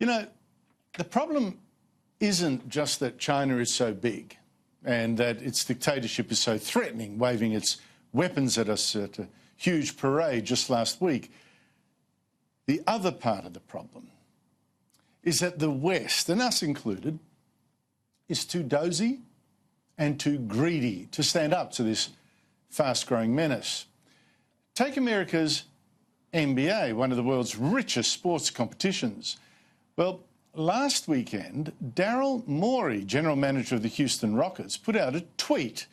You know, the problem isn't just that China is so big and that its dictatorship is so threatening, waving its weapons at us at a huge parade just last week. The other part of the problem is that the West, and us included, is too dozy and too greedy to stand up to this fast-growing menace. Take America's NBA, one of the world's richest sports competitions. Well, last weekend, Daryl Morey, general manager of the Houston Rockets, put out a tweet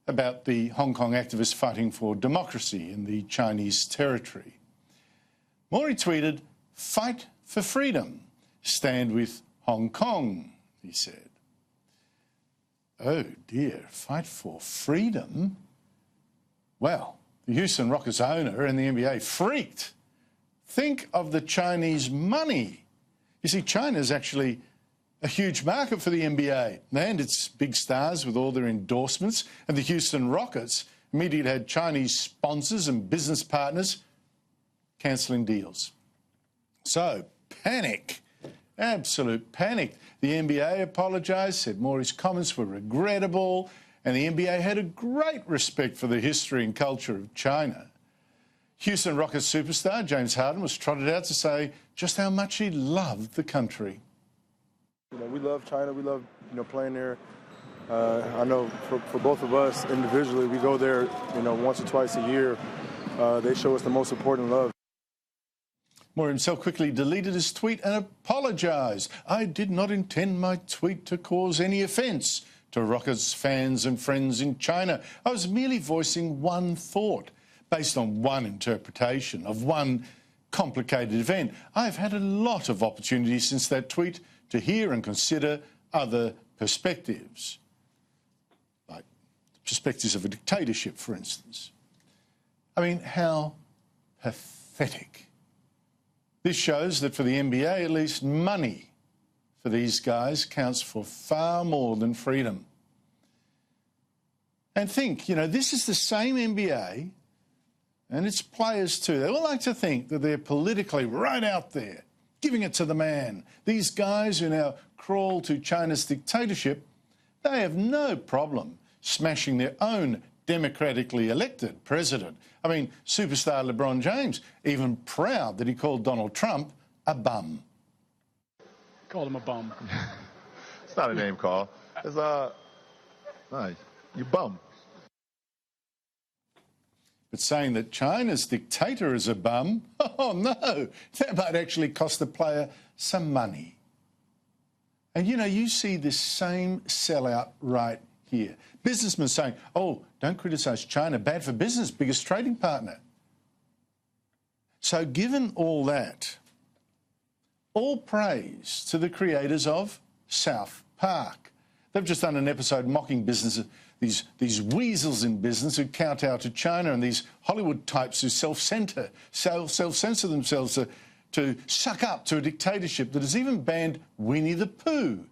about the Hong Kong activists fighting for democracy in the Chinese territory. Morey tweeted, "Fight for freedom. Stand with Hong Kong," he said. Oh dear, fight for freedom? Well, the Houston Rockets owner and the NBA freaked. Think of the Chinese money. You see, China's actually a huge market for the NBA and its big stars with all their endorsements, and the Houston Rockets immediately had Chinese sponsors and business partners cancelling deals. So, panic. Absolute panic. The NBA apologised, said Morey's comments were regrettable, and the NBA had a great respect for the history and culture of China. Houston Rockets superstar James Harden was trotted out to say just how much he loved the country. You know, we love China. We love, playing there. I know for both of us individually, we go there, once or twice a year. They show us the most important love. Morey himself quickly deleted his tweet and apologised. "I did not intend my tweet to cause any offence to Rockets fans and friends in China. I was merely voicing one thought based on one interpretation of one complicated event. I've had a lot of opportunities since that tweet to hear and consider other perspectives, like perspectives of a dictatorship, for instance." I mean, how pathetic. This shows that for the NBA, at least, money for these guys counts for far more than freedom. And think, this is the same NBA and its players too. They all like to think that they're politically right out there, giving it to the man. These guys who now crawl to China's dictatorship, they have no problem smashing their own democratically elected president. I mean, superstar LeBron James, even proud that he called Donald Trump a bum. Called him a bum. It's not a name call. It's no, you bum. But saying that China's dictator is a bum, oh no, that might actually cost the player some money. And you see this same sellout right here. Businessmen saying, "Oh, don't criticise China, bad for business, biggest trading partner." So given all that, all praise to the creators of South Park. They've just done an episode mocking business, these weasels in business who kowtow to China, and these Hollywood types who self-censor themselves to suck up to a dictatorship that has even banned Winnie the Pooh.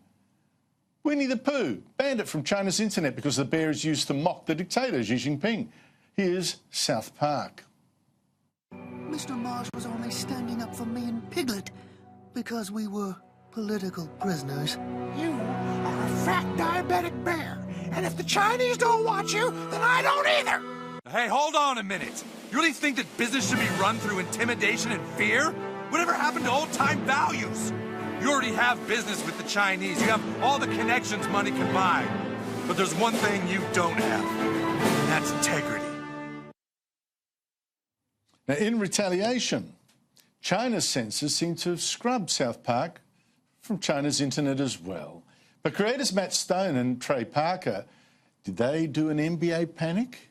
Winnie the Pooh, banned it from China's internet because the bear is used to mock the dictator, Xi Jinping. Here's South Park. Mr. Marsh was only standing up for me and Piglet because we were political prisoners. You are a fat diabetic bear, and if the Chinese don't want you, then I don't either. Hey, hold on a minute. You really think that business should be run through intimidation and fear? Whatever happened to old-time values? You already have business with the Chinese. You have all the connections money can buy. But there's one thing you don't have, and that's integrity. Now, in retaliation, China's censors seem to have scrubbed South Park from China's internet as well. But creators Matt Stone and Trey Parker, did they do an NBA panic?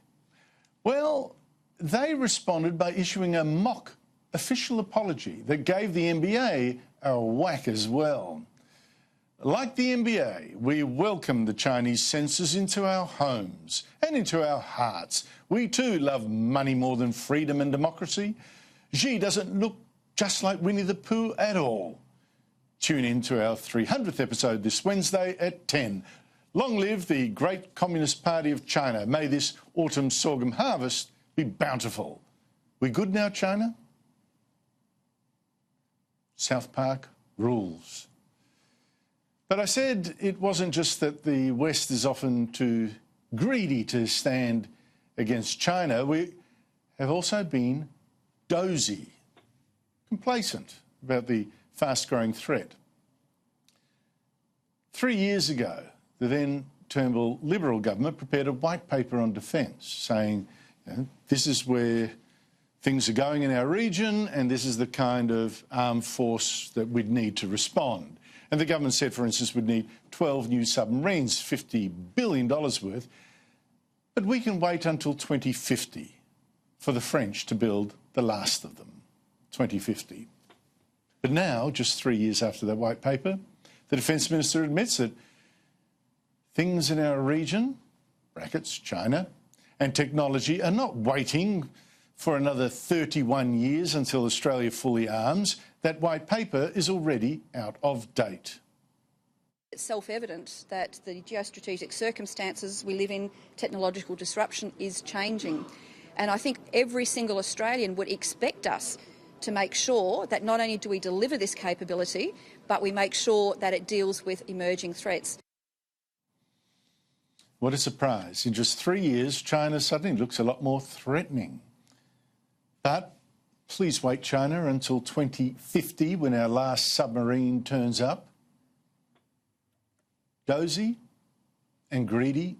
Well, they responded by issuing a mock official apology that gave the NBA a whack as well. Like the NBA, we welcome the Chinese censors into our homes and into our hearts. We too love money more than freedom and democracy. Xi doesn't look just like Winnie the Pooh at all. Tune in to our 300th episode this Wednesday at 10. Long live the great Communist Party of China. May this autumn sorghum harvest be bountiful. We good now, China? South Park rules. But I said it wasn't just that the West is often too greedy to stand against China. We have also been dozy, complacent about the fast-growing threat. 3 years ago, the then Turnbull Liberal government prepared a white paper on defence, saying, this is where things are going in our region and this is the kind of armed force that we'd need to respond. And the government said, for instance, we'd need 12 new submarines, $50 billion worth, but we can wait until 2050 for the French to build the last of them, 2050. But now, just 3 years after that white paper, the Defence Minister admits that things in our region, brackets China, and technology are not waiting for another 31 years until Australia fully arms. That white paper is already out of date. It's self-evident that the geostrategic circumstances we live in, technological disruption is changing. And I think every single Australian would expect us to make sure that not only do we deliver this capability, but we make sure that it deals with emerging threats. What a surprise. In just 3 years, China suddenly looks a lot more threatening. But please wait, China, until 2050 when our last submarine turns up. Dozy and greedy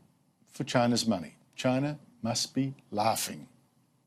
for China's money. China must be laughing.